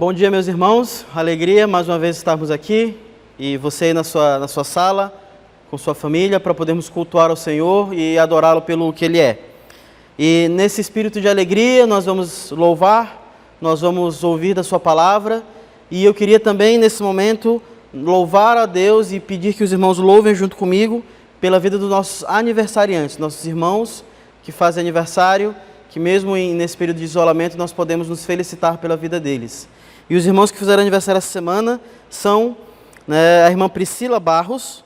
Bom dia, meus irmãos. Alegria mais uma vez estarmos aqui e você aí na sua sala, com sua família, para podermos cultuar ao Senhor e adorá-lo pelo que Ele é. E nesse espírito de alegria nós vamos louvar, nós vamos ouvir da sua palavra, e eu queria também nesse momento louvar a Deus e pedir que os irmãos louvem junto comigo pela vida dos nossos aniversariantes, nossos irmãos que fazem aniversário, que mesmo nesse período de isolamento nós podemos nos felicitar pela vida deles. E os irmãos que fizeram aniversário essa semana são a irmã Priscila Barros,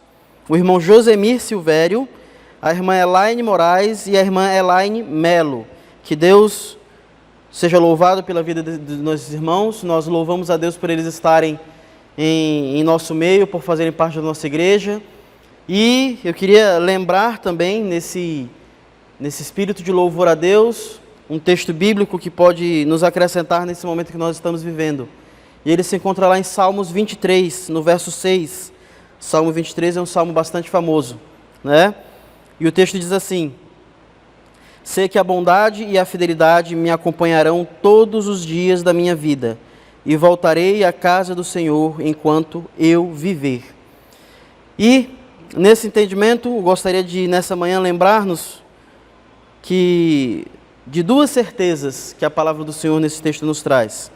o irmão Josemir Silvério, a irmã Elaine Moraes e a irmã Elaine Melo. Que Deus seja louvado pela vida dos nossos irmãos. Nós louvamos a Deus por eles estarem em nosso meio, por fazerem parte da nossa igreja. E eu queria lembrar também, nesse espírito de louvor a Deus, um texto bíblico que pode nos acrescentar nesse momento que nós estamos vivendo. E ele se encontra lá em Salmos 23, no verso 6. Salmo 23 é um salmo bastante famoso, né? E o texto diz assim: sei que a bondade e a fidelidade me acompanharão todos os dias da minha vida, e voltarei à casa do Senhor enquanto eu viver. E, nesse entendimento, eu gostaria de, nessa manhã, lembrar-nos de duas certezas que a palavra do Senhor nesse texto nos traz.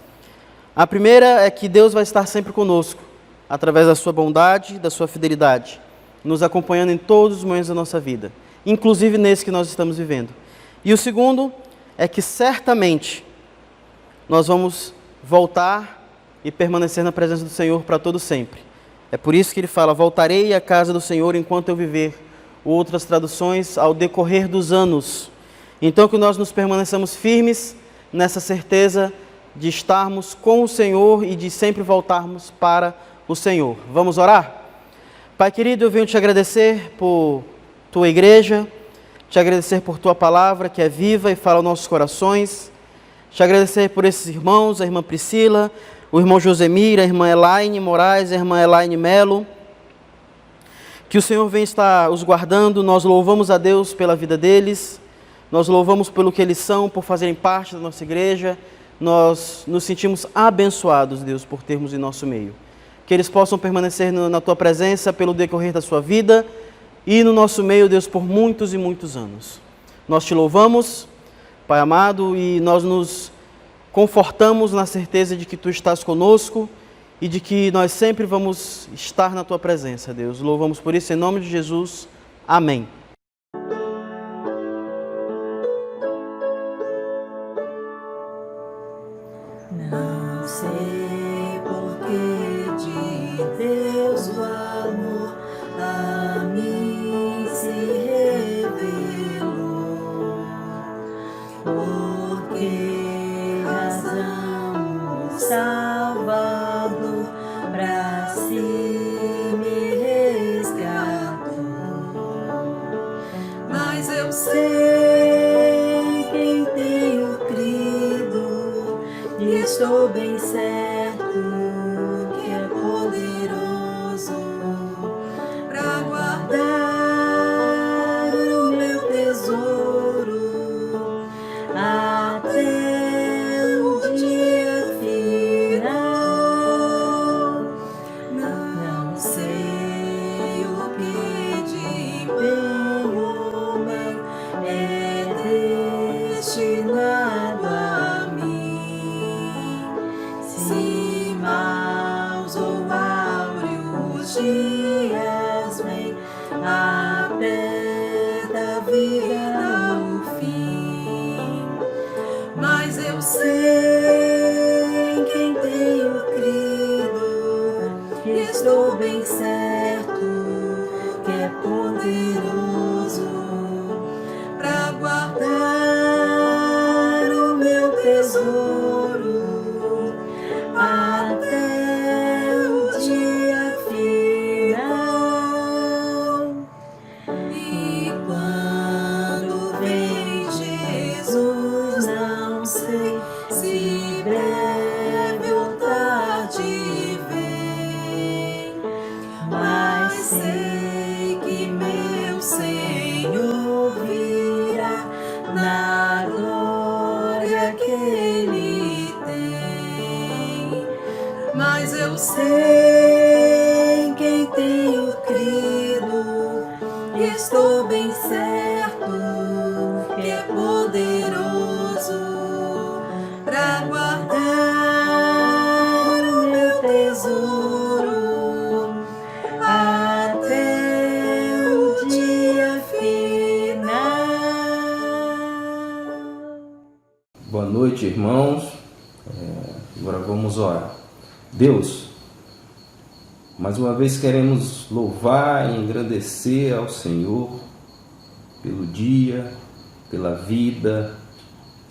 A primeira é que Deus vai estar sempre conosco, através da sua bondade, da sua fidelidade, nos acompanhando em todos os momentos da nossa vida, inclusive nesse que nós estamos vivendo. E o segundo é que certamente nós vamos voltar e permanecer na presença do Senhor para todo sempre. É por isso que ele fala: voltarei à casa do Senhor enquanto eu viver. Outras traduções: ao decorrer dos anos. Então que nós nos permaneçamos firmes nessa certeza de estarmos com o Senhor e de sempre voltarmos para o Senhor. Vamos orar? Pai querido, eu venho te agradecer por tua igreja, te agradecer por tua palavra que é viva e fala aos nossos corações, te agradecer por esses irmãos, a irmã Priscila, o irmão Josemir, a irmã Elaine Moraes, a irmã Elaine Melo, que o Senhor venha estar os guardando. Nós louvamos a Deus pela vida deles, nós louvamos pelo que eles são, por fazerem parte da nossa igreja. Nós nos sentimos abençoados, Deus, por termos em nosso meio. Que eles possam permanecer na tua presença pelo decorrer da sua vida e no nosso meio, Deus, por muitos e muitos anos. Nós te louvamos, Pai amado, e nós nos confortamos na certeza de que tu estás conosco e de que nós sempre vamos estar na tua presença, Deus. Louvamos por isso em nome de Jesus. Amém. Não sei porque de Deus o amor a mim se revelou, por que razão o Salvador pra si me resgatou. Mas eu sei quem tenho crido, e estou bem certo que é poderoso para guardar o meu tesouro até o dia final. Não sei o que de bem ou mal é destinado a mim, se maus ou áureos dias vêm, aperta a vida o fim. Mas eu sei em quem tenho crido, e estou bem certo que é poderoso para guardar o meu tesouro até o dia final. E quando bem certo que é poderoso para guardar o meu tesouro até o dia final. Boa noite, irmãos. Agora vamos orar. Deus, mais uma vez queremos louvar e engrandecer ao Senhor pelo dia, pela vida,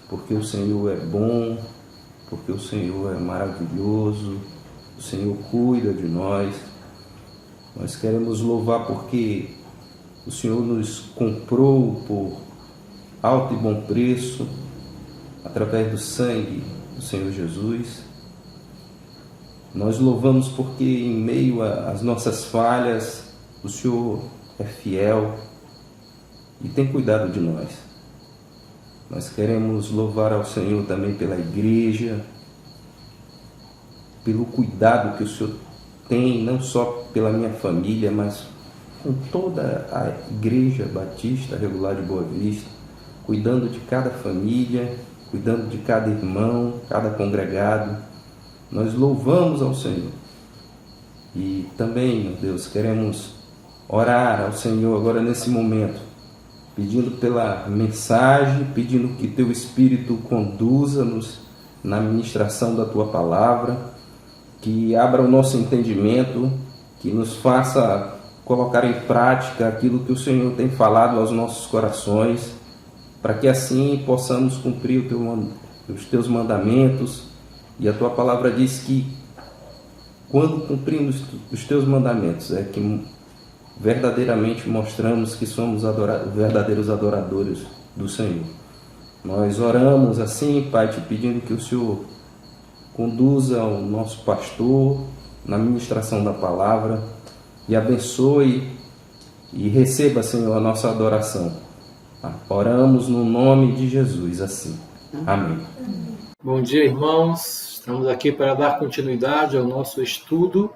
porque o Senhor é bom, porque o Senhor é maravilhoso, o Senhor cuida de nós. Nós queremos louvar porque o Senhor nos comprou por alto e bom preço, através do sangue do Senhor Jesus. Nós louvamos porque em meio às nossas falhas, o Senhor é fiel e tem cuidado de nós. Nós queremos louvar ao Senhor também pela igreja, pelo cuidado que o Senhor tem, não só pela minha família, mas com toda a Igreja Batista Regular de Boa Vista, cuidando de cada família, cuidando de cada irmão, cada congregado. Nós louvamos ao Senhor. E também, meu Deus, queremos orar ao Senhor agora nesse momento, pedindo pela mensagem, pedindo que Teu Espírito conduza-nos na ministração da Tua Palavra, que abra o nosso entendimento, que nos faça colocar em prática aquilo que o Senhor tem falado aos nossos corações, para que assim possamos cumprir os Teus mandamentos. E a Tua Palavra diz que quando cumprimos os Teus mandamentos é que verdadeiramente mostramos que somos verdadeiros adoradores do Senhor. Nós oramos assim, Pai, te pedindo que o Senhor conduza o nosso pastor na ministração da palavra e abençoe e receba, Senhor, a nossa adoração. Oramos no nome de Jesus assim. Amém. Bom dia, irmãos. Estamos aqui para dar continuidade ao nosso estudo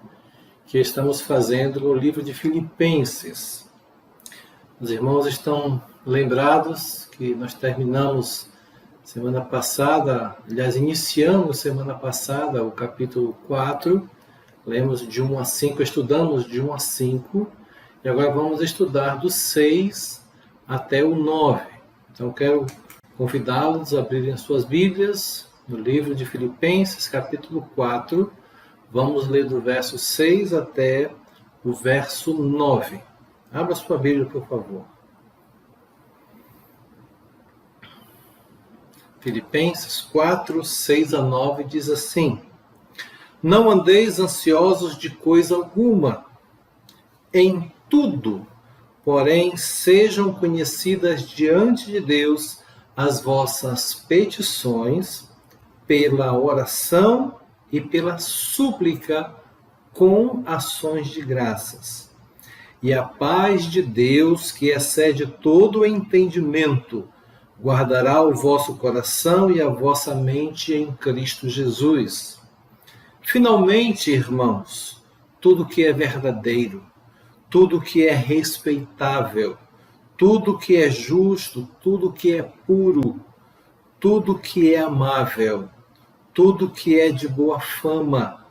que estamos fazendo no livro de Filipenses. Os irmãos estão lembrados que nós terminamos semana passada, aliás, iniciamos semana passada o capítulo 4, lemos de 1 a 5, estudamos de 1 a 5, e agora vamos estudar do 6 até o 9. Então, quero convidá-los a abrirem as suas Bíblias no livro de Filipenses, capítulo 4. Vamos ler do verso 6 até o verso 9. Abra sua Bíblia, por favor. Filipenses 4, 6 a 9 diz assim: Não andeis ansiosos de coisa alguma, em tudo, porém sejam conhecidas diante de Deus as vossas petições, pela oração e pela súplica com ações de graças. E a paz de Deus, que excede todo o entendimento, guardará o vosso coração e a vossa mente em Cristo Jesus. Finalmente, irmãos, tudo que é verdadeiro, tudo que é respeitável, tudo que é justo, tudo que é puro, tudo que é amável, tudo que é de boa fama,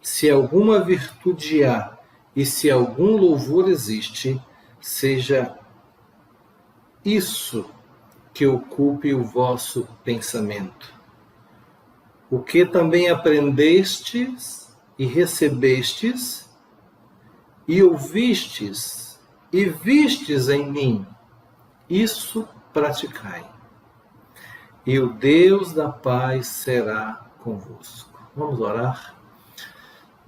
se alguma virtude há e se algum louvor existe, seja isso que ocupe o vosso pensamento. O que também aprendestes e recebestes e ouvistes e vistes em mim, isso praticai. E o Deus da paz será convosco. Vamos orar.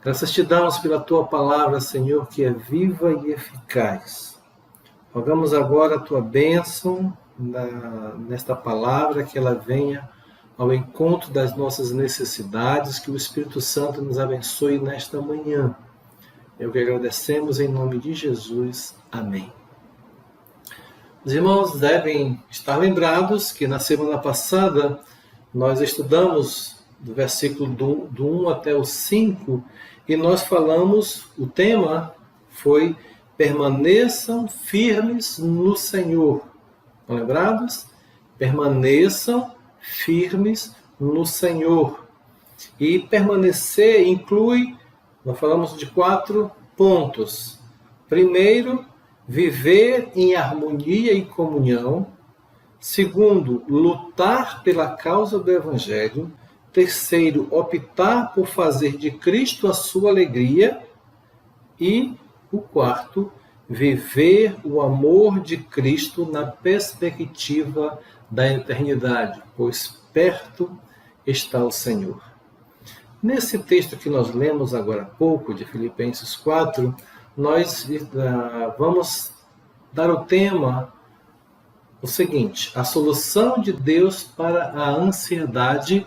Graças te damos pela tua palavra, Senhor, que é viva e eficaz. Rogamos agora a tua bênção nesta palavra, que ela venha ao encontro das nossas necessidades, que o Espírito Santo nos abençoe nesta manhã. É o que agradecemos em nome de Jesus. Amém. Os irmãos devem estar lembrados que na semana passada nós estudamos do versículo do 1 até o 5 e nós falamos, o tema foi permaneçam firmes no Senhor. Estão lembrados? Permaneçam firmes no Senhor. E permanecer inclui, nós falamos de 4 pontos. Primeiro, viver em harmonia e comunhão. Segundo, lutar pela causa do Evangelho. Terceiro, optar por fazer de Cristo a sua alegria. E o quarto, viver o amor de Cristo na perspectiva da eternidade, pois perto está o Senhor. Nesse texto que nós lemos agora há pouco, de Filipenses 4, nós vamos dar o tema, o seguinte: a solução de Deus para a ansiedade,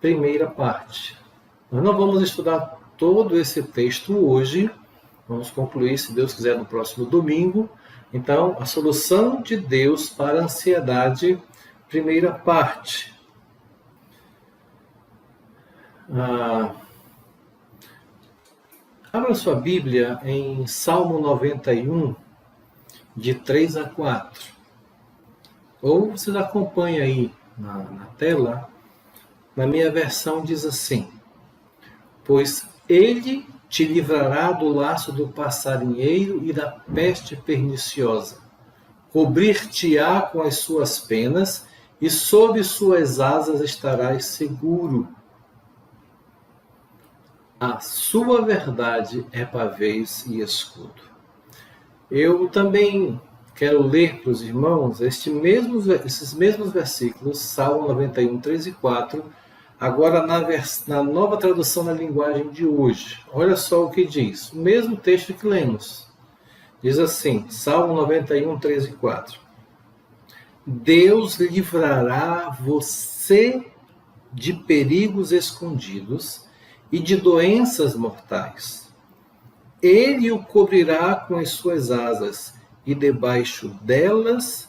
primeira parte. Nós não vamos estudar todo esse texto hoje, vamos concluir, se Deus quiser, no próximo domingo. Então, a solução de Deus para a ansiedade, primeira parte. Abra sua Bíblia em Salmo 91, de 3 a 4. Ou vocês acompanham aí na tela. Na minha versão diz assim: pois ele te livrará do laço do passarinheiro e da peste perniciosa. Cobrir-te-á com as suas penas, e sob suas asas estarás seguro. A sua verdade é pavês e escudo. Eu também quero ler para os irmãos esses mesmos versículos, Salmo 91, 3 e 4, agora na nova tradução na linguagem de hoje. Olha só o que diz, o mesmo texto que lemos. Diz assim, Salmo 91, 3 e 4. Deus livrará você de perigos escondidos e de doenças mortais. Ele o cobrirá com as suas asas, e debaixo delas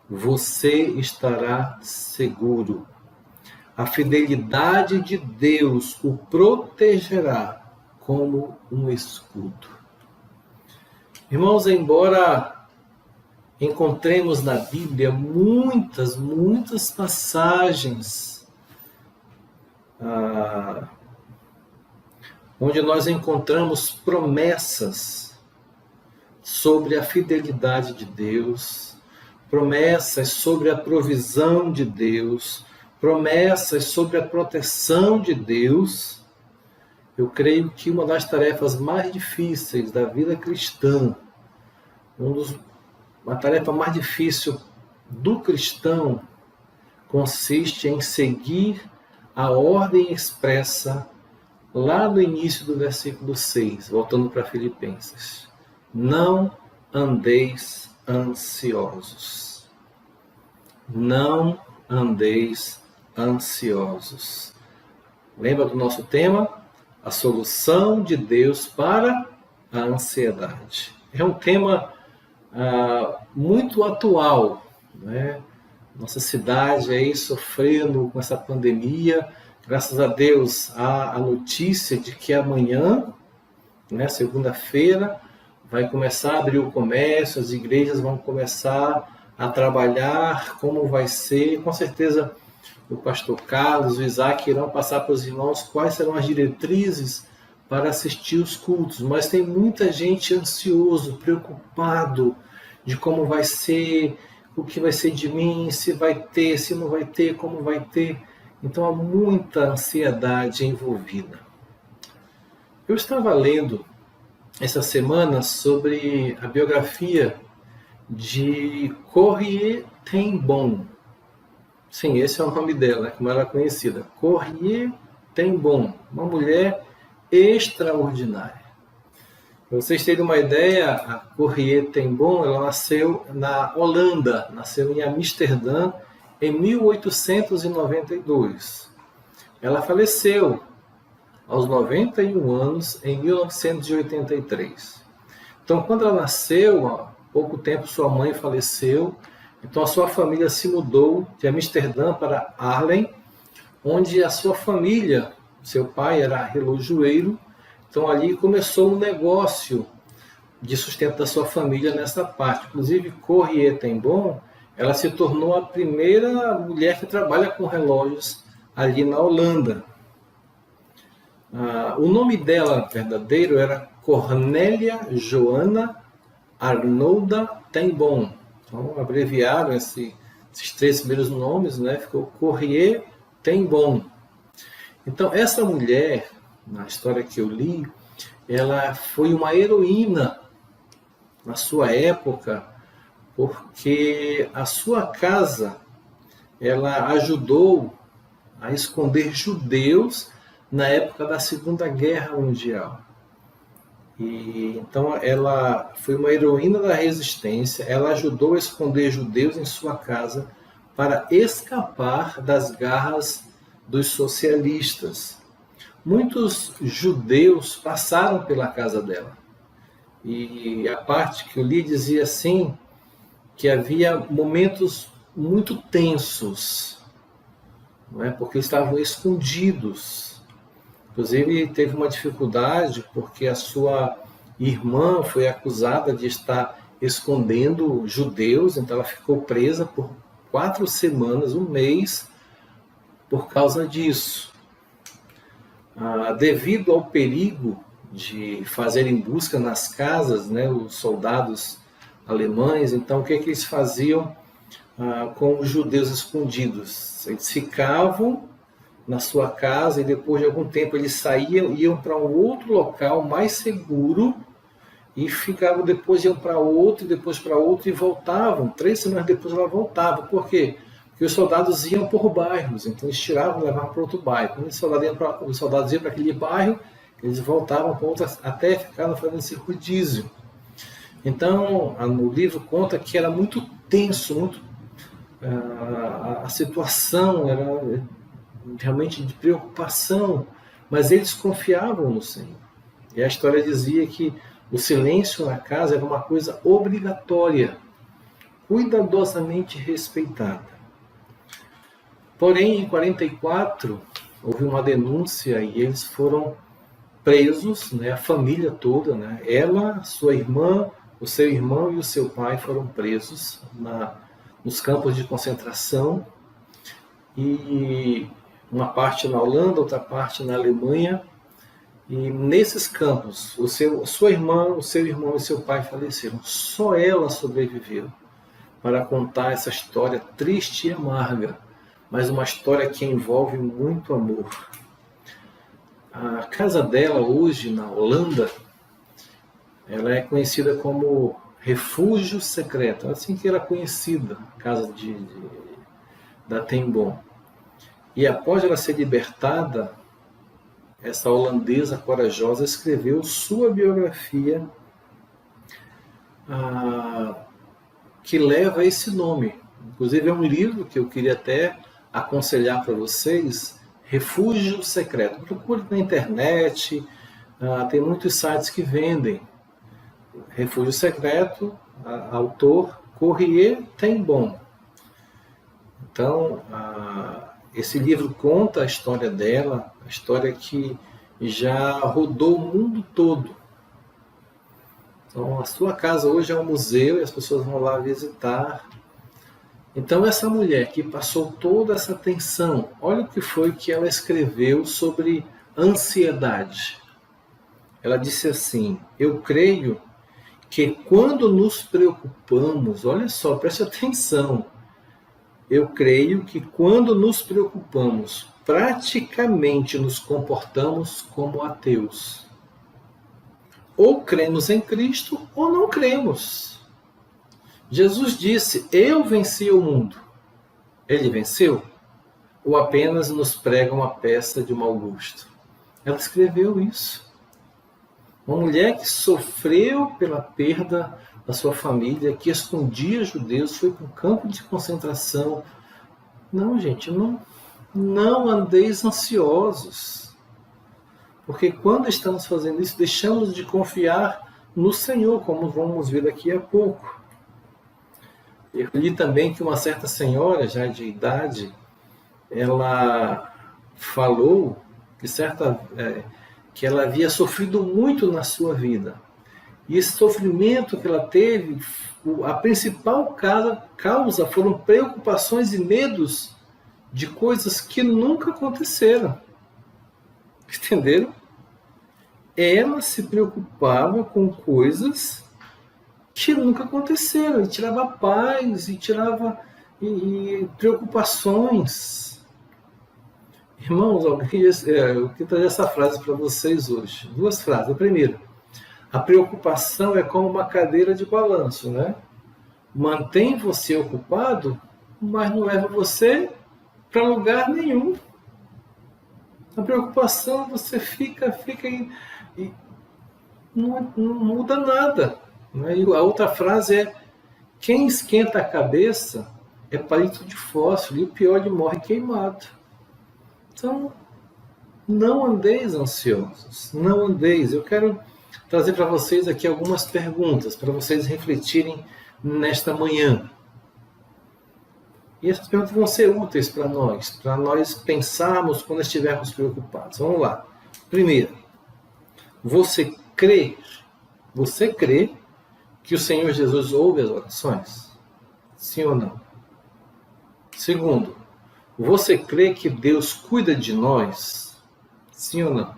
você estará seguro. A fidelidade de Deus o protegerá como um escudo. Irmãos, embora encontremos na Bíblia muitas passagens onde nós encontramos promessas sobre a fidelidade de Deus, promessas sobre a provisão de Deus, promessas sobre a proteção de Deus, eu creio que uma das tarefas mais difíceis da vida cristã, uma tarefa mais difícil do cristão, consiste em seguir a ordem expressa lá no início do versículo 6, voltando para Filipenses. Não andeis ansiosos. Não andeis ansiosos. Lembra do nosso tema? A solução de Deus para a ansiedade. É um tema muito atual, né? Nossa cidade aí sofrendo com essa pandemia. Graças a Deus, há a notícia de que amanhã, né, segunda-feira, vai começar a abrir o comércio, as igrejas vão começar a trabalhar, como vai ser. Com certeza, o pastor Carlos, o Isaac irão passar para os irmãos quais serão as diretrizes para assistir os cultos. Mas tem muita gente ansioso, preocupado de como vai ser, o que vai ser de mim, se vai ter, se não vai ter, como vai ter. Então há muita ansiedade envolvida. Eu estava lendo essa semana sobre a biografia de Corrie ten Boom. Sim, esse é o nome dela, como ela é conhecida. Corrie ten Boom, uma mulher extraordinária. Para vocês terem uma ideia, a Corrie ten Boom, ela nasceu na Holanda, nasceu em Amsterdã, em 1892. Ela faleceu aos 91 anos, em 1983. Então, quando ela nasceu, há pouco tempo sua mãe faleceu, então a sua família se mudou de Amsterdã para Haarlem, onde a sua família, seu pai era relojoeiro, então ali começou um negócio de sustento da sua família nessa parte. Inclusive, Corrie ten Boom, ela se tornou a primeira mulher que trabalha com relógios ali na Holanda. O nome dela verdadeiro era Cornélia Johanna Arnolda ten Boom. Então, abreviaram esses 3 primeiros nomes, né? Ficou Corrie ten Boom. Então, essa mulher, na história que eu li, ela foi uma heroína na sua época, porque a sua casa, ela ajudou a esconder judeus na época da Segunda Guerra Mundial. E então ela foi uma heroína da resistência, ela ajudou a esconder judeus em sua casa para escapar das garras dos socialistas. Muitos judeus passaram pela casa dela. E a parte que eu li dizia assim, que havia momentos muito tensos, não é? Porque estavam escondidos. Inclusive, teve uma dificuldade porque a sua irmã foi acusada de estar escondendo judeus, então ela ficou presa por 4 semanas, 1 mês, por causa disso. Devido ao perigo de fazerem busca nas casas, né, os soldados alemães, então o que eles faziam com os judeus escondidos? Eles ficavam na sua casa e depois de algum tempo eles saíam, iam para um outro local mais seguro e ficavam, depois iam para outro, depois para outro e voltavam. 3 semanas depois ela voltava. Por quê? Porque os soldados iam por bairros, então eles tiravam e levavam para outro bairro. Quando os soldados iam para aquele bairro, eles voltavam para outro, até ficavam fazendo esse rodízio. Então, no livro conta que era muito tenso, a situação era realmente de preocupação, mas eles confiavam no Senhor. E a história dizia que o silêncio na casa era uma coisa obrigatória, cuidadosamente respeitada. Porém, em 44, houve uma denúncia e eles foram presos, né, a família toda, né, ela, sua irmã, o seu irmão e o seu pai foram presos nos campos de concentração, e uma parte na Holanda, outra parte na Alemanha. E nesses campos, sua irmã, o seu irmão e seu pai faleceram. Só ela sobreviveu para contar essa história triste e amarga, mas uma história que envolve muito amor. A casa dela hoje na Holanda, ela é conhecida como Refúgio Secreto, assim que era conhecida, a casa da ten Boom. E após ela ser libertada, essa holandesa corajosa escreveu sua biografia, que leva esse nome. Inclusive é um livro que eu queria até aconselhar para vocês, Refúgio Secreto. Procure na internet, tem muitos sites que vendem. Refúgio Secreto, autor Corrie ten Boom. Então, esse livro conta a história dela, a história que já rodou o mundo todo. Então, a sua casa hoje é um museu e as pessoas vão lá visitar. Então, essa mulher que passou toda essa tensão, olha o que foi que ela escreveu sobre ansiedade. Ela disse assim: eu creio que quando nos preocupamos, olha só, preste atenção, eu creio que quando nos preocupamos, praticamente nos comportamos como ateus. Ou cremos em Cristo ou não cremos. Jesus disse: eu venci o mundo. Ele venceu? Ou apenas nos prega uma peça de mau gosto? Ela escreveu isso. Uma mulher que sofreu pela perda da sua família, que escondia judeus, foi para um campo de concentração. Não, gente, não andeis ansiosos. Porque quando estamos fazendo isso, deixamos de confiar no Senhor, como vamos ver daqui a pouco. Eu li também que uma certa senhora, já de idade, ela falou que ela havia sofrido muito na sua vida. E esse sofrimento que ela teve, a principal causa foram preocupações e medos de coisas que nunca aconteceram. Entenderam? Ela se preocupava com coisas que nunca aconteceram, e tirava paz, e tirava preocupações. Irmãos, eu queria trazer essa frase para vocês hoje. 2 frases. A primeira: a preocupação é como uma cadeira de balanço, né? Mantém você ocupado, mas não leva você para lugar nenhum. A preocupação, você fica e não muda nada. Né? E a outra frase é: quem esquenta a cabeça é palito de fósforo, e o pior, ele morre queimado. Então, não andeis ansiosos, não andeis. Eu quero trazer para vocês aqui algumas perguntas, para vocês refletirem nesta manhã. E essas perguntas vão ser úteis para nós pensarmos quando estivermos preocupados. Vamos lá. Primeiro, você crê que o Senhor Jesus ouve as orações? Sim ou não? Segundo, você crê que Deus cuida de nós? Sim ou não?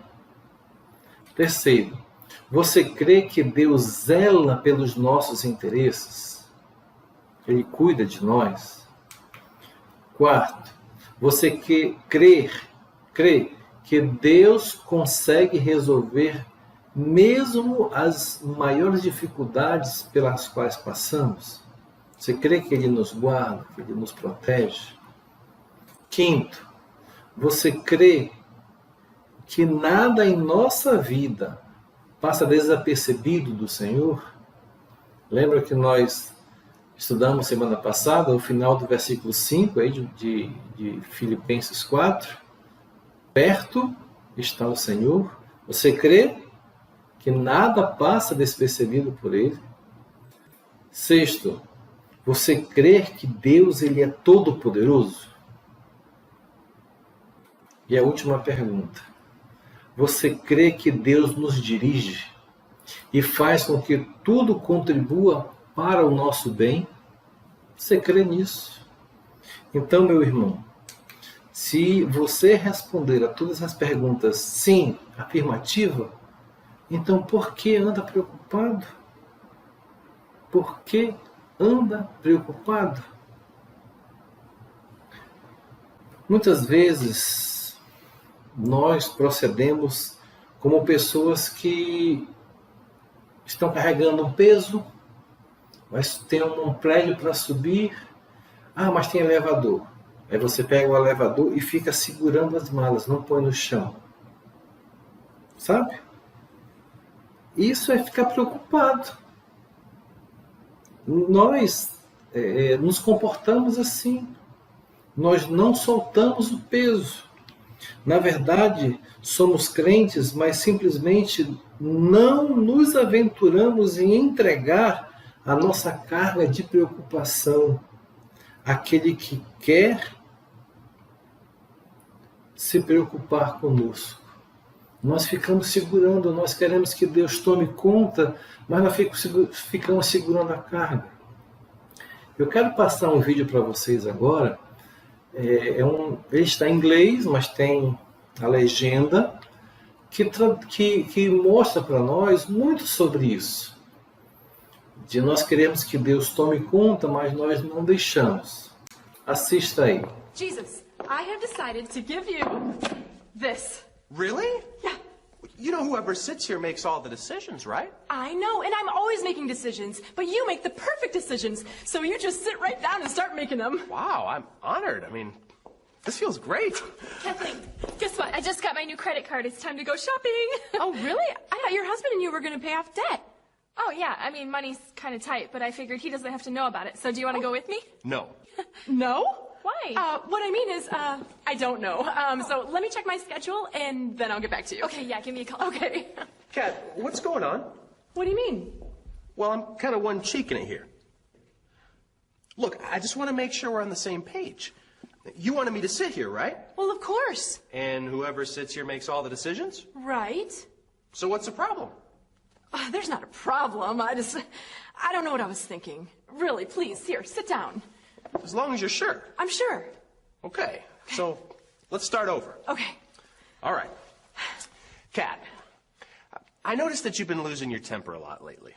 Terceiro, você crê que Deus zela pelos nossos interesses? Ele cuida de nós? Quarto, você crê que Deus consegue resolver mesmo as maiores dificuldades pelas quais passamos? Você crê que Ele nos guarda, que Ele nos protege? Quinto, você crê que nada em nossa vida passa desapercebido do Senhor? Lembra que nós estudamos semana passada o final do versículo 5 aí de Filipenses 4? Perto está o Senhor. Você crê que nada passa despercebido por Ele? Sexto, você crê que Deus ele é todo-poderoso? E a última pergunta: você crê que Deus nos dirige e faz com que tudo contribua para o nosso bem? Você crê nisso? Então, meu irmão, se você responder a todas as perguntas sim, afirmativa, então por que anda preocupado? Por que anda preocupado? Muitas vezes nós procedemos como pessoas que estão carregando um peso, mas tem um prédio para subir. Mas tem elevador. Aí você pega o elevador e fica segurando as malas, não põe no chão. Sabe? Isso é ficar preocupado. Nós nos comportamos assim. Nós não soltamos o peso. Na verdade, somos crentes, mas simplesmente não nos aventuramos em entregar a nossa carga de preocupação àquele que quer se preocupar conosco. Nós ficamos segurando, nós queremos que Deus tome conta, mas nós ficamos segurando a carga. Eu quero passar um vídeo para vocês agora. Ele está em inglês, mas tem a legenda que mostra para nós muito sobre isso. De nós queremos que Deus tome conta, mas nós não deixamos. Assista aí. Jesus, I have decided to give you this. Really? Yeah. You know whoever sits here makes all the decisions, right? I know, and I'm always making decisions, but you make the perfect decisions. So you just sit right down and start making them. Wow, I'm honored. I mean, this feels great. Kathleen, guess what? I just got my new credit card. It's time to go shopping. Oh, really? I thought your husband and you were going to pay off debt. Oh, yeah. I mean, money's kind of tight, but I figured he doesn't have to know about it. So do you want to go with me? No. No? Why? What I mean is, I don't know. So let me check my schedule, and then I'll get back to you. Okay, yeah, give me a call. Okay. Kat, what's going on? What do you mean? Well, I'm kind of one cheeking it here. Look, I just want to make sure we're on the same page. You wanted me to sit here, right? Well, of course. And whoever sits here makes all the decisions? Right. So what's the problem? Oh, there's not a problem. I don't know what I was thinking. Really, please, here, sit down. As long as you're sure. I'm sure. Okay, so let's start over. Okay. All right. Kat, I noticed that you've been losing your temper a lot lately.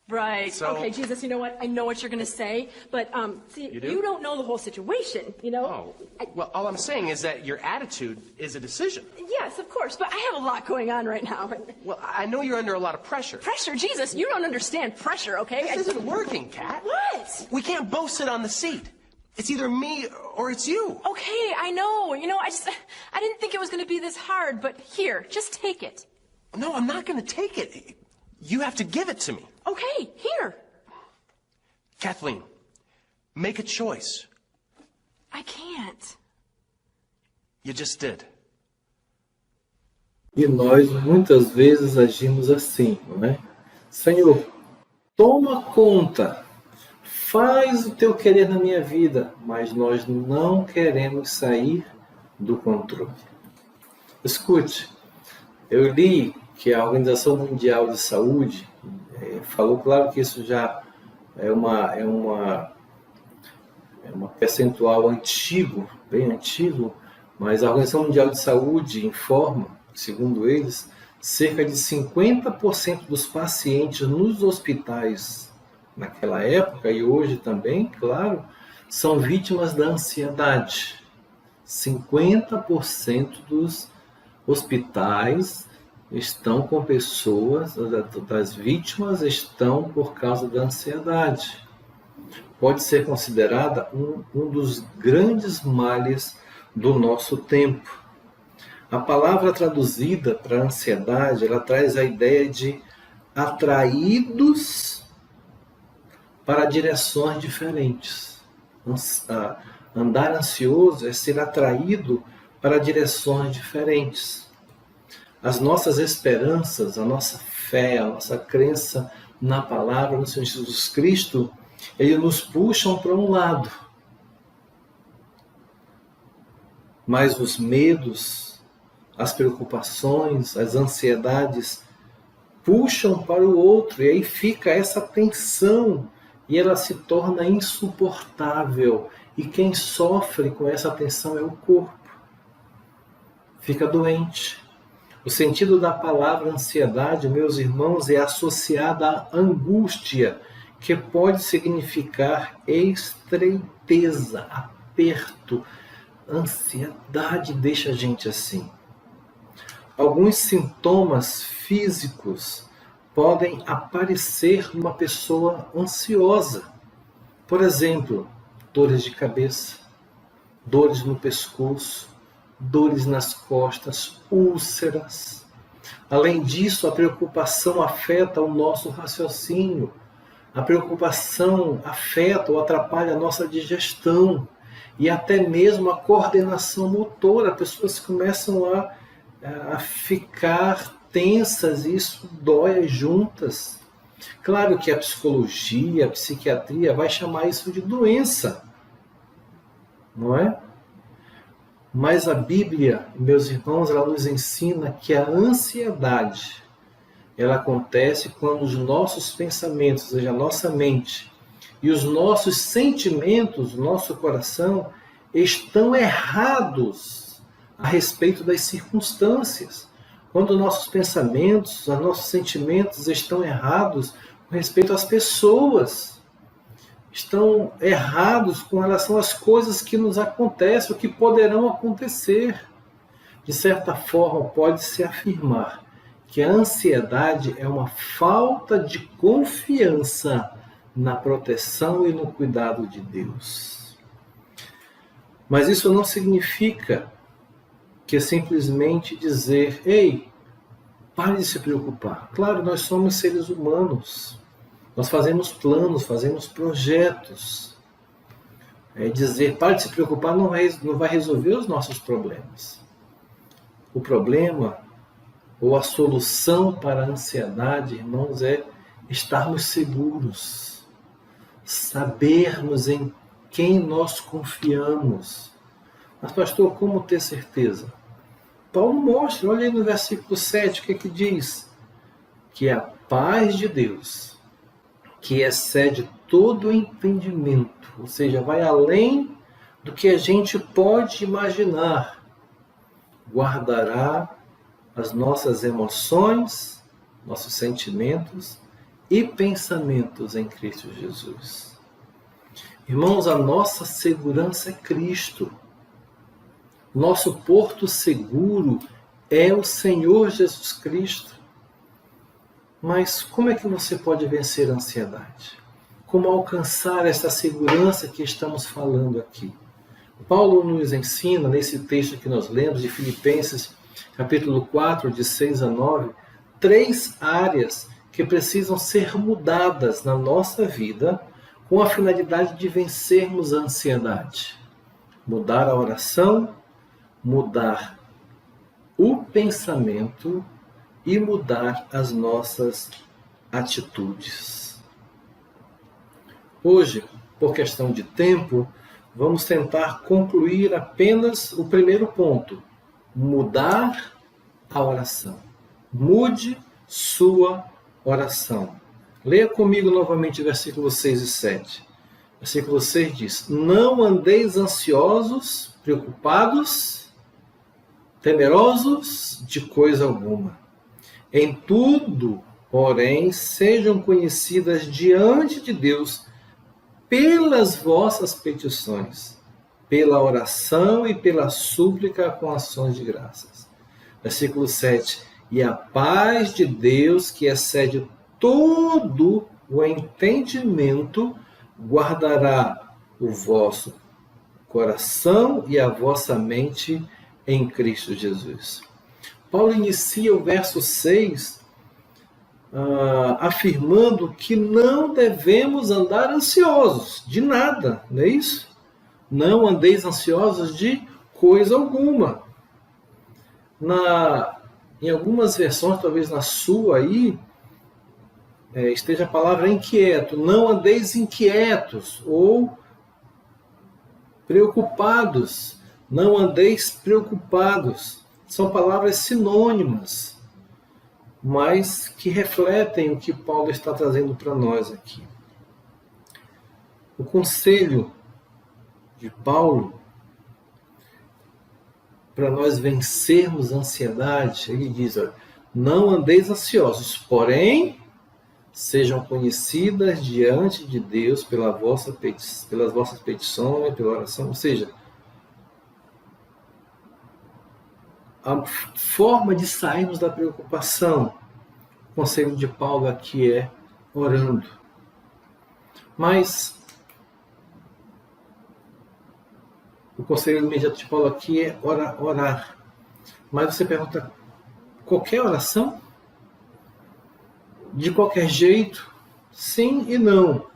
Right. So- Okay, Jesus, you know what? I know what you're going to say, but, see, You do? you don't know the whole situation, you know? Oh, well, all I'm saying is that your attitude is a decision. Yes, of course, but I have a lot going on right now. Well, I know you're under a lot of pressure. Pressure, Jesus, you don't understand pressure, okay? This isn't working, Kat. What? We can't both sit on the seat. It's either me or it's you. Okay, I know. You know, I didn't think it was going to be this hard, but here, just take it. No, I'm not going to take it. You have to give it to me. Okay, here. Kathleen, make a choice. I can't. You just did. E nós muitas vezes agimos assim, não é? Senhor, toma conta, faz o teu querer na minha vida, mas nós não queremos sair do controle. Escute, eu li que a Organização Mundial de Saúde falou, claro que isso já é uma percentual antigo, bem antigo, mas a Organização Mundial de Saúde informa, segundo eles, cerca de 50% dos pacientes nos hospitais naquela época e hoje também, claro, são vítimas da ansiedade. 50% dos hospitais estão com pessoas, das vítimas estão por causa da ansiedade. Pode ser considerada um dos grandes males do nosso tempo. A palavra traduzida para ansiedade, ela traz a ideia de atraídos para direções diferentes. Andar ansioso é ser atraído para direções diferentes. As nossas esperanças, a nossa fé, a nossa crença na palavra, no Senhor Jesus Cristo, eles nos puxam para um lado. Mas os medos, as preocupações, as ansiedades puxam para o outro. E aí fica essa tensão e ela se torna insuportável. E quem sofre com essa tensão é o corpo. Fica doente. O sentido da palavra ansiedade, meus irmãos, é associada à angústia, que pode significar estreiteza, aperto. Ansiedade deixa a gente assim. Alguns sintomas físicos podem aparecer numa pessoa ansiosa. Por exemplo, dores de cabeça, dores no pescoço, dores nas costas, úlceras. Além disso, a preocupação afeta o nosso raciocínio. A preocupação afeta ou atrapalha a nossa digestão e até mesmo a coordenação motora. Pessoas começam a ficar tensas e isso dói as juntas. Claro que a psicologia, a psiquiatria vai chamar isso de doença, não é? Mas a Bíblia, meus irmãos, ela nos ensina que a ansiedade, ela acontece quando os nossos pensamentos, ou seja, a nossa mente e os nossos sentimentos, o nosso coração, estão errados a respeito das circunstâncias. Quando nossos pensamentos, os nossos sentimentos estão errados com respeito às pessoas, estão errados com relação às coisas que nos acontecem, o que poderão acontecer. De certa forma, pode-se afirmar que a ansiedade é uma falta de confiança na proteção e no cuidado de Deus. Mas isso não significa que é simplesmente dizer, ei, pare de se preocupar. Claro, nós somos seres humanos. Nós fazemos planos, fazemos projetos. Dizer, pare de se preocupar não vai resolver os nossos problemas. O problema, ou a solução para a ansiedade, irmãos, é estarmos seguros. Sabermos em quem nós confiamos. Mas, pastor, como ter certeza? Paulo mostra, olha aí no versículo 7, o que diz? Que a paz de Deus, que excede todo o entendimento, ou seja, vai além do que a gente pode imaginar, guardará as nossas emoções, nossos sentimentos e pensamentos em Cristo Jesus. Irmãos, a nossa segurança é Cristo. Nosso porto seguro é o Senhor Jesus Cristo. Mas como é que você pode vencer a ansiedade? Como alcançar essa segurança que estamos falando aqui? Paulo nos ensina, nesse texto que nós lemos, de Filipenses, capítulo 4, de 6 a 9, 3 áreas que precisam ser mudadas na nossa vida com a finalidade de vencermos a ansiedade. Mudar a oração, mudar o pensamento e mudar as nossas atitudes. Hoje, por questão de tempo, vamos tentar concluir apenas o primeiro ponto: mudar a oração. Mude sua oração. Leia comigo novamente versículos 6 e 7. Versículo 6 diz: não andeis ansiosos, preocupados, temerosos de coisa alguma. Em tudo, porém, sejam conhecidas diante de Deus pelas vossas petições, pela oração e pela súplica com ações de graças. Versículo 7. E a paz de Deus, que excede todo o entendimento, guardará o vosso coração e a vossa mente em Cristo Jesus. Paulo inicia o verso 6 afirmando que não devemos andar ansiosos de nada, não é isso? Não andeis ansiosos de coisa alguma. Em algumas versões, talvez na sua aí, esteja a palavra inquieto. Não andeis inquietos ou preocupados. Não andeis preocupados. São palavras sinônimas, mas que refletem o que Paulo está trazendo para nós aqui. O conselho de Paulo para nós vencermos a ansiedade, ele diz: não andeis ansiosos, porém sejam conhecidas diante de Deus pelas vossas petições, pela oração. Ou seja, a forma de sairmos da preocupação, o conselho de Paulo aqui é orando. Mas o conselho imediato de Paulo aqui é orar. Mas você pergunta, qualquer oração? De qualquer jeito? Sim e não.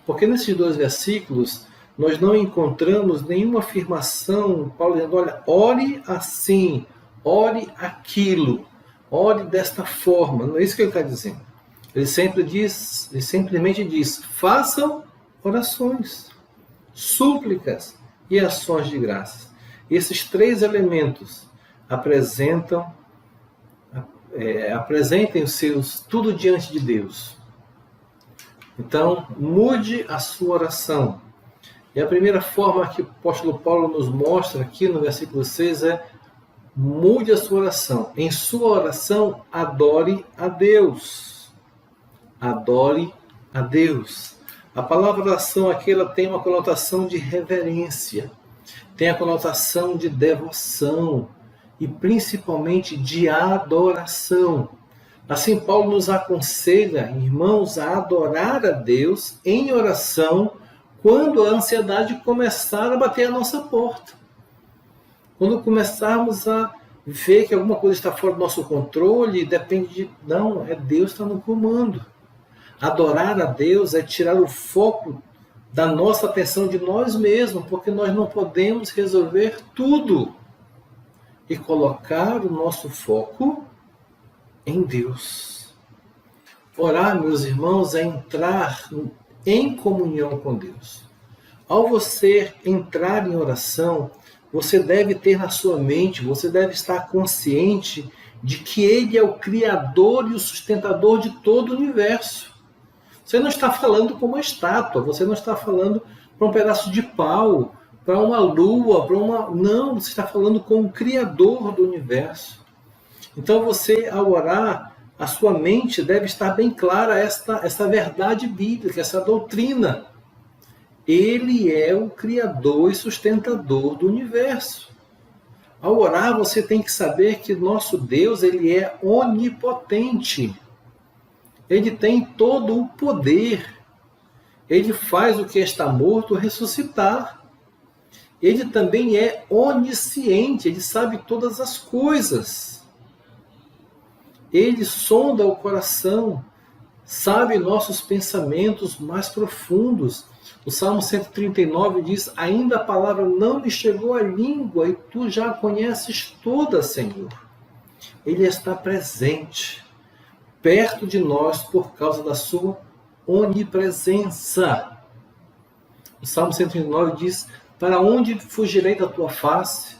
Porque nesses 2 versículos nós não encontramos nenhuma afirmação, Paulo dizendo, olha, ore assim, ore aquilo, ore desta forma. Não é isso que ele está dizendo. Ele simplesmente diz, façam orações, súplicas e ações de graças. Esses 3 elementos apresentem os seus tudo diante de Deus. Então, mude a sua oração. E a primeira forma que o apóstolo Paulo nos mostra aqui no versículo 6 é: mude a sua oração. Em sua oração, adore a Deus. Adore a Deus. A palavra oração aqui ela tem uma conotação de reverência, tem a conotação de devoção e principalmente de adoração. Assim, Paulo nos aconselha, irmãos, a adorar a Deus em oração quando a ansiedade começar a bater a nossa porta. Quando começarmos a ver que alguma coisa está fora do nosso controle, depende de... Não, Deus está no comando. Adorar a Deus é tirar o foco da nossa atenção de nós mesmos, porque nós não podemos resolver tudo. E colocar o nosso foco em Deus. Orar, meus irmãos, é entrar em comunhão com Deus. Ao você entrar em oração, você deve ter na sua mente, você deve estar consciente de que Ele é o Criador e o sustentador de todo o universo. Você não está falando com uma estátua, você não está falando para um pedaço de pau, para uma lua, para uma... Não, você está falando com o Criador do universo. Então você, ao orar, a sua mente deve estar bem clara essa verdade bíblica, essa doutrina. Ele é o Criador e sustentador do universo. Ao orar, você tem que saber que nosso Deus, ele é onipotente. Ele tem todo o poder. Ele faz o que está morto ressuscitar. Ele também é onisciente, ele sabe todas as coisas. Ele sonda o coração, sabe nossos pensamentos mais profundos. O Salmo 139 diz: ainda a palavra não me chegou à língua e tu já a conheces toda, Senhor. Ele está presente, perto de nós por causa da sua onipresença. O Salmo 139 diz: para onde fugirei da tua face?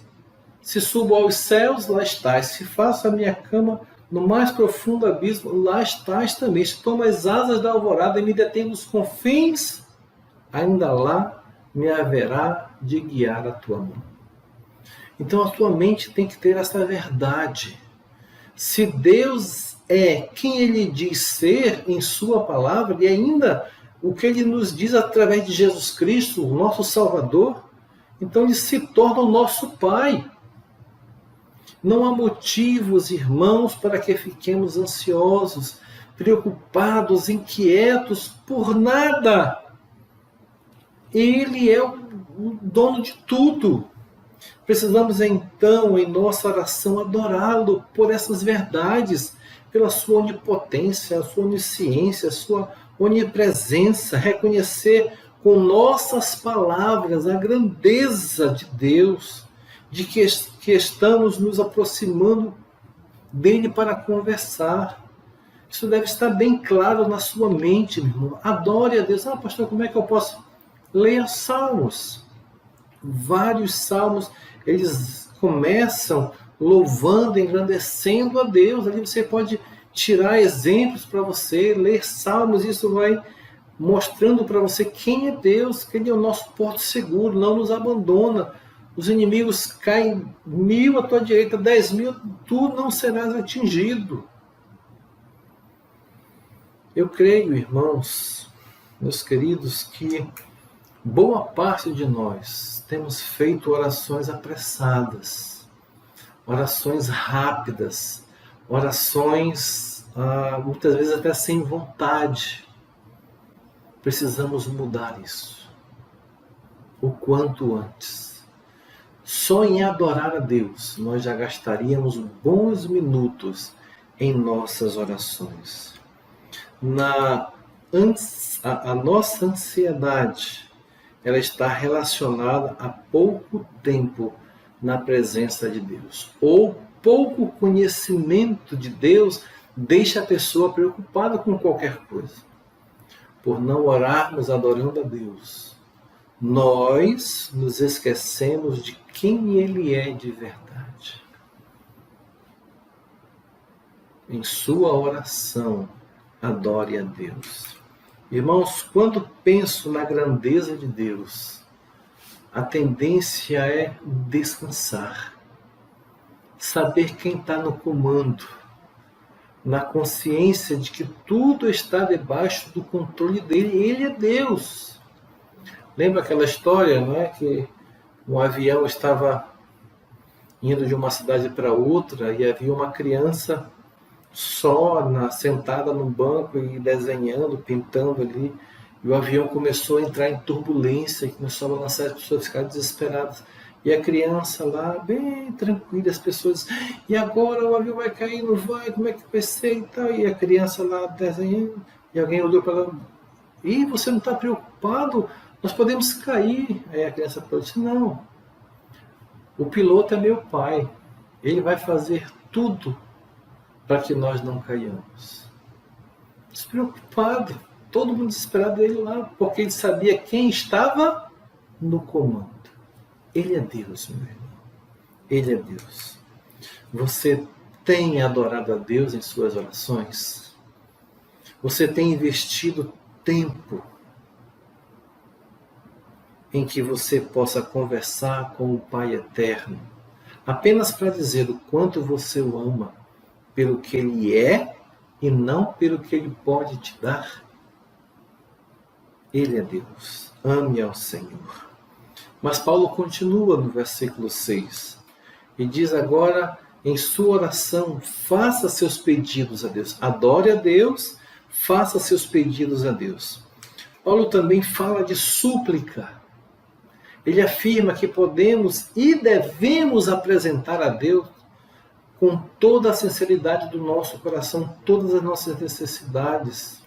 Se subo aos céus, lá estás. Se faço a minha cama no mais profundo abismo, lá estás também. Se tomo as asas da alvorada e me detenho nos confins, ainda lá me haverá de guiar a tua mão. Então a tua mente tem que ter essa verdade. Se Deus é quem Ele diz ser em sua palavra, e ainda o que Ele nos diz através de Jesus Cristo, o nosso Salvador, então Ele se torna o nosso Pai. Não há motivos, irmãos, para que fiquemos ansiosos, preocupados, inquietos por nada. Ele é o dono de tudo. Precisamos então, em nossa oração, adorá-lo por essas verdades, pela sua onipotência, a sua onisciência, a sua onipresença, reconhecer com nossas palavras a grandeza de Deus, de que estamos nos aproximando dele para conversar. Isso deve estar bem claro na sua mente, meu irmão. Adore a Deus. Pastor, como é que eu posso? Leia salmos. Vários salmos, eles começam louvando, engrandecendo a Deus. Ali você pode tirar exemplos para você, ler salmos, isso vai mostrando para você quem é Deus, que Ele é o nosso porto seguro, não nos abandona. Os inimigos caem 1000 à tua direita, 10.000, tu não serás atingido. Eu creio, irmãos, meus queridos, que boa parte de nós temos feito orações apressadas, orações rápidas, orações muitas vezes até sem vontade. Precisamos mudar isso o quanto antes. Só em adorar a Deus nós já gastaríamos bons minutos em nossas orações. A nossa ansiedade, ela está relacionada a pouco tempo na presença de Deus. Ou pouco conhecimento de Deus deixa a pessoa preocupada com qualquer coisa. Por não orarmos adorando a Deus, nós nos esquecemos de quem Ele é de verdade. Em sua oração, adore a Deus. Irmãos, quando penso na grandeza de Deus, a tendência é descansar. Saber quem está no comando, na consciência de que tudo está debaixo do controle dele. Ele é Deus. Lembra aquela história, não é? Que um avião estava indo de uma cidade para outra e havia uma criança só sentada no banco e desenhando, pintando ali. E o avião começou a entrar em turbulência, começou a balançar, as pessoas ficaram desesperadas. E a criança lá, bem tranquila, as pessoas, e agora o avião vai cair, não vai, como é que vai ser e tal? E a criança lá desenhando, e alguém olhou para ela, e você não está preocupado? Nós podemos cair. Aí a criança falou, disse, não, o piloto é meu pai, ele vai fazer tudo para que nós não caiamos. Despreocupado, todo mundo desesperado dele lá, porque ele sabia quem estava no comando. Ele é Deus, meu irmão. Ele é Deus. Você tem adorado a Deus em suas orações? Você tem investido tempo em que você possa conversar com o Pai Eterno, apenas para dizer o quanto você o ama, pelo que Ele é e não pelo que Ele pode te dar? Ele é Deus. Ame ao Senhor. Mas Paulo continua no versículo 6 e diz agora, em sua oração, faça seus pedidos a Deus. Adore a Deus, faça seus pedidos a Deus. Paulo também fala de súplica. Ele afirma que podemos e devemos apresentar a Deus com toda a sinceridade do nosso coração todas as nossas necessidades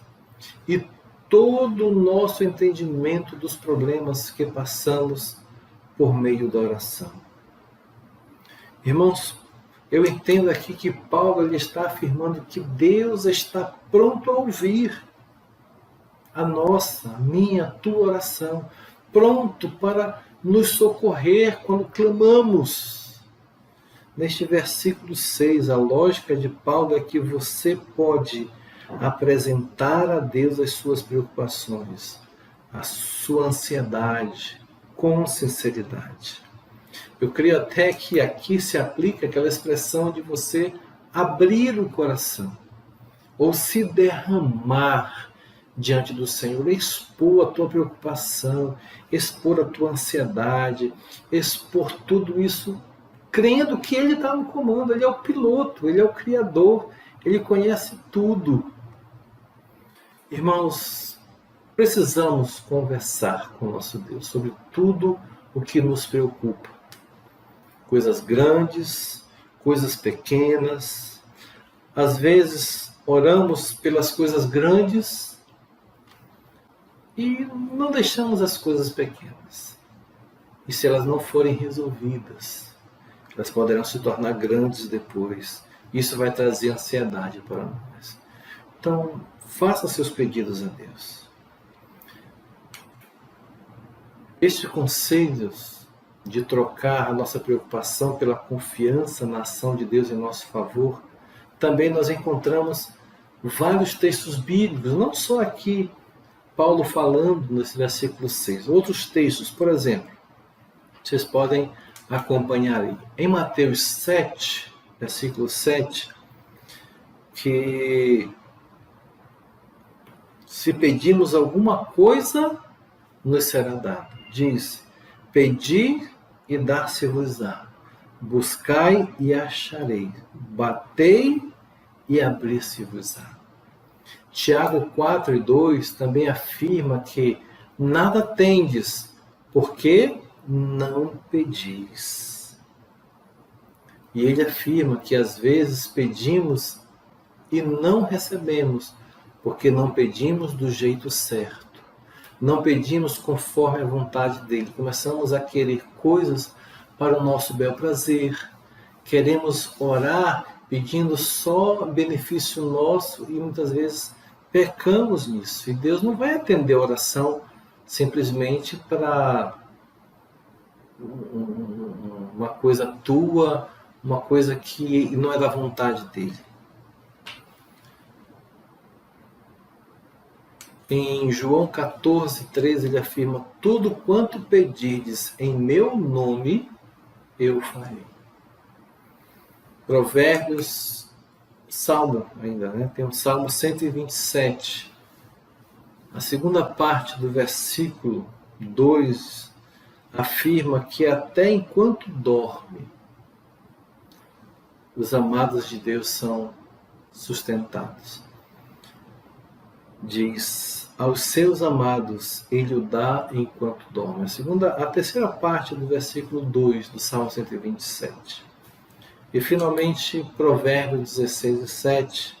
e todo o nosso entendimento dos problemas que passamos por meio da oração. Irmãos, eu entendo aqui que Paulo ele está afirmando que Deus está pronto a ouvir a nossa, a minha, a tua oração, pronto para nos socorrer quando clamamos. Neste versículo 6, a lógica de Paulo é que você pode apresentar a Deus as suas preocupações, a sua ansiedade, com sinceridade. Eu creio até que aqui se aplica aquela expressão de você abrir o coração, ou se derramar diante do Senhor, expor a tua preocupação, expor a tua ansiedade, expor tudo isso, crendo que Ele está no comando, Ele é o piloto, Ele é o Criador, Ele conhece tudo. Irmãos, precisamos conversar com o nosso Deus sobre tudo o que nos preocupa. Coisas grandes, coisas pequenas. Às vezes oramos pelas coisas grandes e não deixamos as coisas pequenas. E se elas não forem resolvidas, elas poderão se tornar grandes depois. Isso vai trazer ansiedade para nós. Então, faça seus pedidos a Deus. Estes conselhos de trocar a nossa preocupação pela confiança na ação de Deus em nosso favor, também nós encontramos vários textos bíblicos, não só aqui Paulo falando nesse versículo 6, outros textos, por exemplo, vocês podem acompanhar aí. Em Mateus 7, versículo 7, que se pedirmos alguma coisa, nos será dado. Diz, pedi e dar-se-vos-á, buscai e acharei, batei e abrir-se-vos-á. Tiago 4:2 também afirma que nada tendes, porque não pedis. E ele afirma que às vezes pedimos e não recebemos, porque não pedimos do jeito certo. Não pedimos conforme a vontade dele. Começamos a querer coisas para o nosso bel prazer. Queremos orar pedindo só benefício nosso e muitas vezes pecamos nisso. E Deus não vai atender a oração simplesmente para uma coisa tua, uma coisa que não é da vontade dele. Em João 14:13 ele afirma, tudo quanto pedirdes em meu nome, eu farei. Provérbios, Salmo ainda, né? Tem o Salmo 127. A segunda parte do versículo 2 afirma que até enquanto dorme, os amados de Deus são sustentados. Diz, aos seus amados ele o dá enquanto dorme. A terceira parte do versículo 2 do Salmo 127. E finalmente, Provérbios 16:7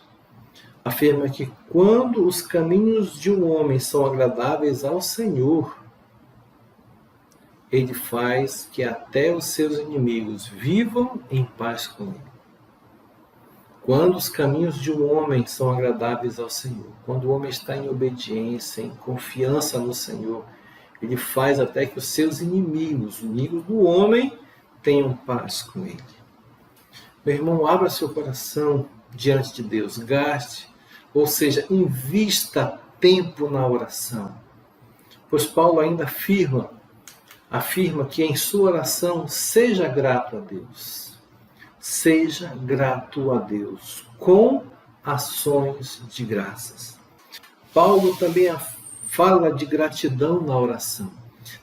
afirma que quando os caminhos de um homem são agradáveis ao Senhor, ele faz que até os seus inimigos vivam em paz com ele. Quando os caminhos de um homem são agradáveis ao Senhor, quando o homem está em obediência, em confiança no Senhor, ele faz até que os seus inimigos, os inimigos do homem, tenham paz com ele. Meu irmão, abra seu coração diante de Deus, gaste, ou seja, invista tempo na oração. Pois Paulo ainda afirma que em sua oração seja grato a Deus. Seja grato a Deus com ações de graças. Paulo também fala de gratidão na oração.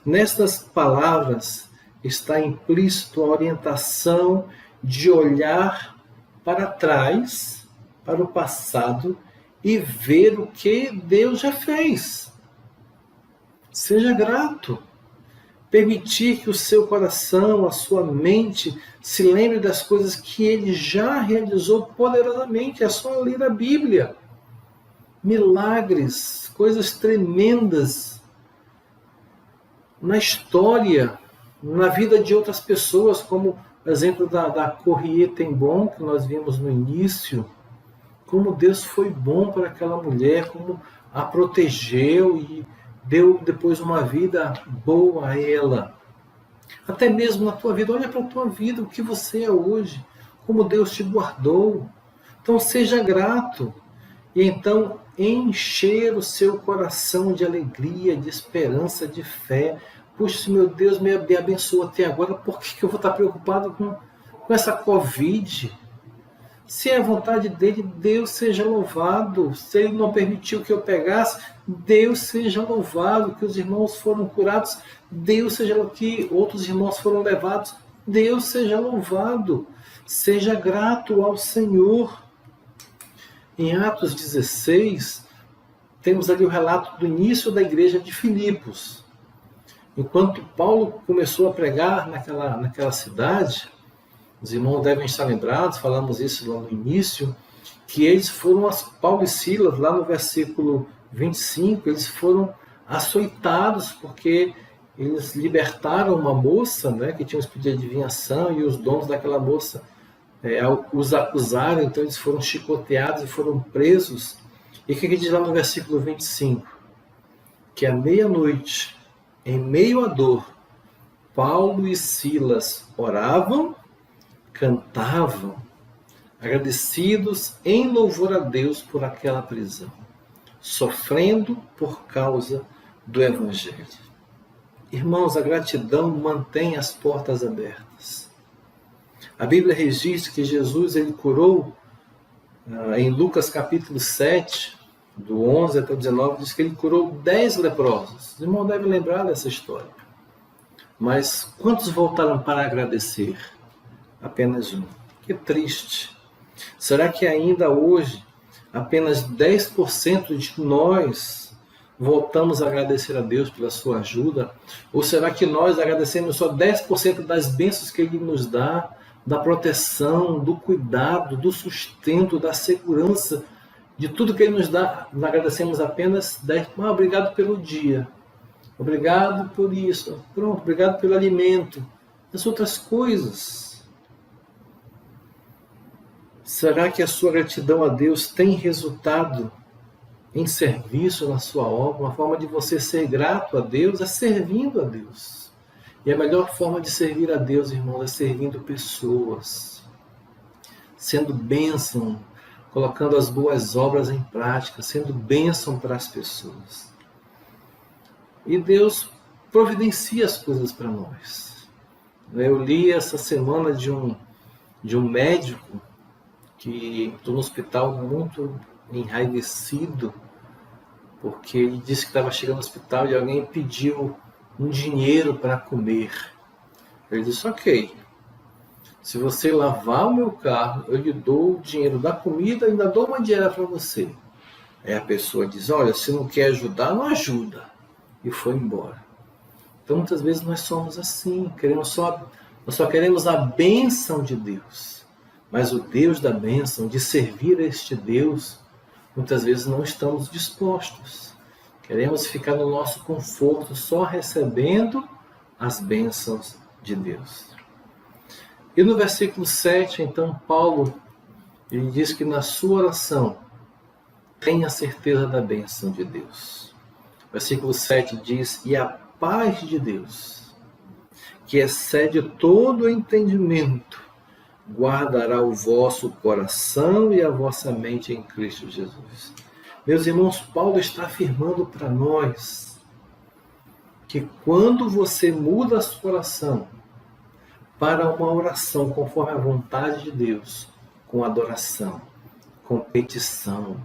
Nestas palavras está implícito a orientação de olhar para trás, para o passado, e ver o que Deus já fez. Seja grato. Permitir que o seu coração, a sua mente, se lembre das coisas que ele já realizou poderosamente. É só ler a Bíblia. Milagres, coisas tremendas na história, na vida de outras pessoas, como o exemplo da Corrie ten Boom, que nós vimos no início. Como Deus foi bom para aquela mulher, como a protegeu e deu depois uma vida boa a ela. Até mesmo na tua vida, olha para a tua vida, o que você é hoje, como Deus te guardou. Então seja grato. E então encher o seu coração de alegria, de esperança, de fé. Puxa, meu Deus me abençoou até agora, por que eu vou estar preocupado com essa Covid? Se é a vontade dele, Deus seja louvado. Se ele não permitiu que eu pegasse, Deus seja louvado. Que os irmãos foram curados, Deus seja louvado. Que outros irmãos foram levados, Deus seja louvado. Seja grato ao Senhor. Em Atos 16, temos ali o relato do início da igreja de Filipos. Enquanto Paulo começou a pregar naquela cidade, os irmãos devem estar lembrados, falamos isso lá no início, que eles foram, Paulo e Silas, lá no versículo 25, eles foram açoitados porque eles libertaram uma moça, né, que tinha um espírito de adivinhação, e os donos daquela moça os acusaram, então eles foram chicoteados e foram presos. E o que diz lá no versículo 25? Que à meia-noite, em meio à dor, Paulo e Silas oravam, cantavam, agradecidos em louvor a Deus por aquela prisão, sofrendo por causa do Evangelho. Irmãos, a gratidão mantém as portas abertas. A Bíblia registra que Jesus ele curou, em Lucas capítulo 7, do 11 até o 19, diz que ele curou 10 leprosos. Os irmãos devem lembrar dessa história. Mas quantos voltaram para agradecer? Apenas um. Que triste. Será que ainda hoje, apenas 10% de nós voltamos a agradecer a Deus pela sua ajuda? Ou será que nós agradecemos só 10% das bênçãos que Ele nos dá, da proteção, do cuidado, do sustento, da segurança, de tudo que Ele nos dá? Nós agradecemos apenas 10%. Obrigado pelo dia. Obrigado por isso. Pronto, obrigado pelo alimento. As outras coisas. Será que a sua gratidão a Deus tem resultado em serviço na sua obra? Uma forma de você ser grato a Deus é servindo a Deus. E a melhor forma de servir a Deus, irmãos, é servindo pessoas. Sendo bênção, colocando as boas obras em prática, sendo bênção para as pessoas. E Deus providencia as coisas para nós. Eu li essa semana de um médico que estou no hospital muito enraivecido, porque ele disse que estava chegando no hospital e alguém pediu um dinheiro para comer. Ele disse, ok, se você lavar o meu carro, eu lhe dou o dinheiro da comida e ainda dou uma diária para você. Aí a pessoa diz, olha, se não quer ajudar, não ajuda. E foi embora. Então muitas vezes nós somos assim, nós só queremos a bênção de Deus. Mas o Deus da bênção, de servir a este Deus, muitas vezes não estamos dispostos. Queremos ficar no nosso conforto, só recebendo as bênçãos de Deus. E no versículo 7, então, Paulo, ele diz que na sua oração, tenha certeza da bênção de Deus. Versículo 7 diz, e a paz de Deus, que excede todo o entendimento, guardará o vosso coração e a vossa mente em Cristo Jesus. Meus irmãos, Paulo está afirmando para nós que quando você muda seu coração para uma oração conforme a vontade de Deus, com adoração, competições,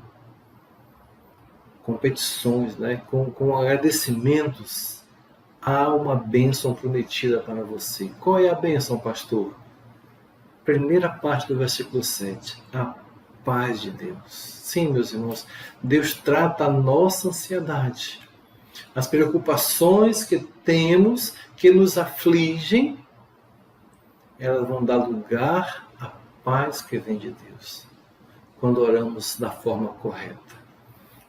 né? com agradecimentos, há uma bênção prometida para você. Qual é a bênção, pastor? Primeira parte do versículo 7, a paz de Deus. Sim, meus irmãos, Deus trata a nossa ansiedade, as preocupações que temos, que nos afligem, elas vão dar lugar à paz que vem de Deus, quando oramos da forma correta,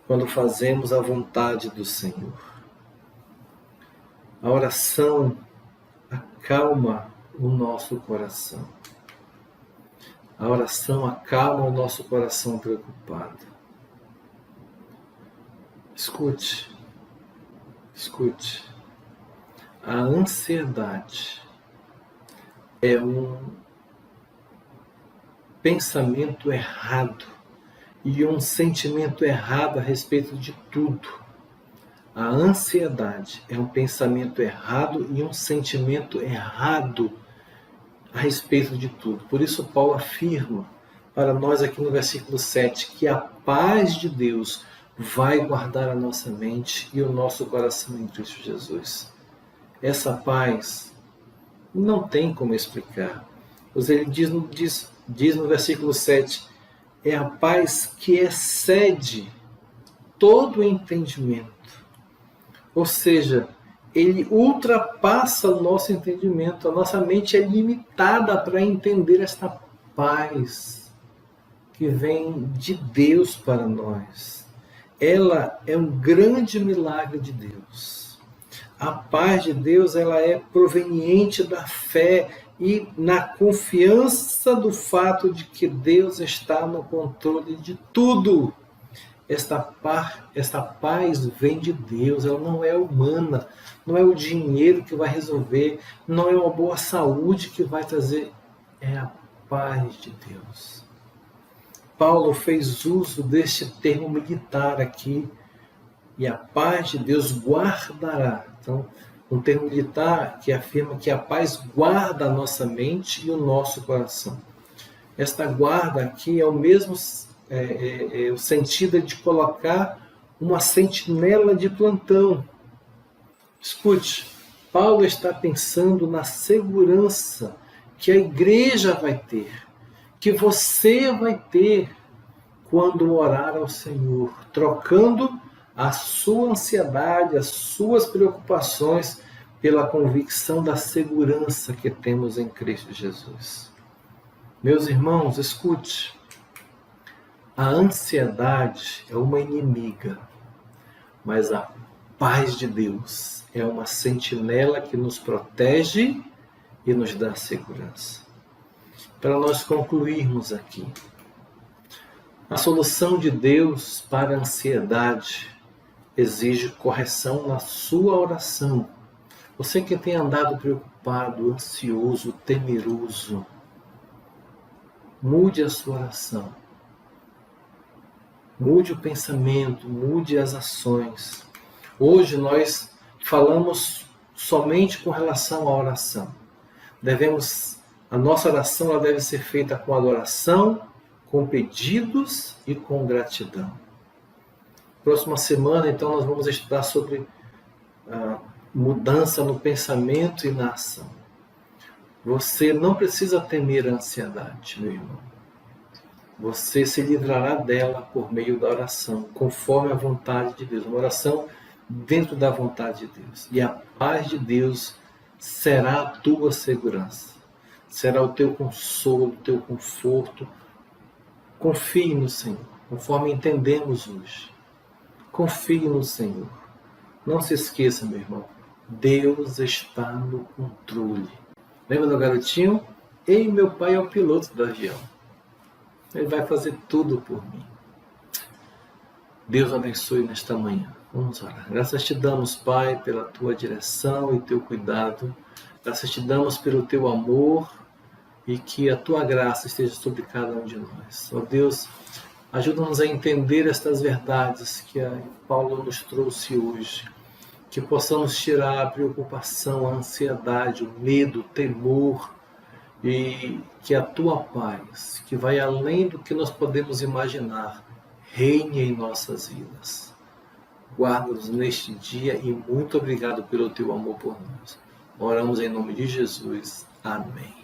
quando fazemos a vontade do Senhor. A oração acalma o nosso coração. A oração acalma o nosso coração preocupado. Escute. A ansiedade é um pensamento errado e um sentimento errado a respeito de tudo. A ansiedade é um pensamento errado e um sentimento errado a respeito de tudo. Por isso Paulo afirma para nós aqui no versículo 7 que a paz de Deus vai guardar a nossa mente e o nosso coração em Cristo Jesus. Essa paz não tem como explicar. Ele diz no versículo 7, é a paz que excede todo o entendimento. Ou seja, ele ultrapassa o nosso entendimento. A nossa mente é limitada para entender esta paz que vem de Deus para nós. Ela é um grande milagre de Deus. A paz de Deus, ela é proveniente da fé e na confiança do fato de que Deus está no controle de tudo. Esta paz vem de Deus, ela não é humana, não é o dinheiro que vai resolver, não é uma boa saúde que vai trazer, é a paz de Deus. Paulo fez uso deste termo militar aqui, e a paz de Deus guardará. Então, um termo militar que afirma que a paz guarda a nossa mente e o nosso coração. Esta guarda aqui é o mesmo o sentido de colocar uma sentinela de plantão. Escute, Paulo está pensando na segurança que a igreja vai ter, que você vai ter quando orar ao Senhor, trocando a sua ansiedade, as suas preocupações pela convicção da segurança que temos em Cristo Jesus. Meus irmãos, escute, a ansiedade é uma inimiga, mas a paz de Deus é uma sentinela que nos protege e nos dá segurança. Para nós concluirmos aqui, a solução de Deus para a ansiedade exige correção na sua oração. Você que tem andado preocupado, ansioso, temeroso, mude a sua oração. Mude o pensamento, mude as ações. Hoje nós falamos somente com relação à oração. A nossa oração ela deve ser feita com adoração, com pedidos e com gratidão. Próxima semana, então, nós vamos estudar sobre a mudança no pensamento e na ação. Você não precisa temer a ansiedade, meu irmão. Você se livrará dela por meio da oração, conforme a vontade de Deus. Uma oração dentro da vontade de Deus. E a paz de Deus será a tua segurança. Será o teu consolo, o teu conforto. Confie no Senhor, conforme entendemos hoje. Confie no Senhor. Não se esqueça, meu irmão. Deus está no controle. Lembra do garotinho? Ei, meu pai é o piloto do avião. Ele vai fazer tudo por mim. Deus abençoe nesta manhã. Vamos orar. Graças te damos, Pai, pela tua direção e teu cuidado. Graças te damos pelo teu amor e que a tua graça esteja sobre cada um de nós. Ó Deus, ajuda-nos a entender estas verdades que Paulo nos trouxe hoje, que possamos tirar a preocupação, a ansiedade, o medo, o temor, e que a tua paz, que vai além do que nós podemos imaginar, reine em nossas vidas. Guarda-nos neste dia e muito obrigado pelo teu amor por nós. Oramos em nome de Jesus. Amém.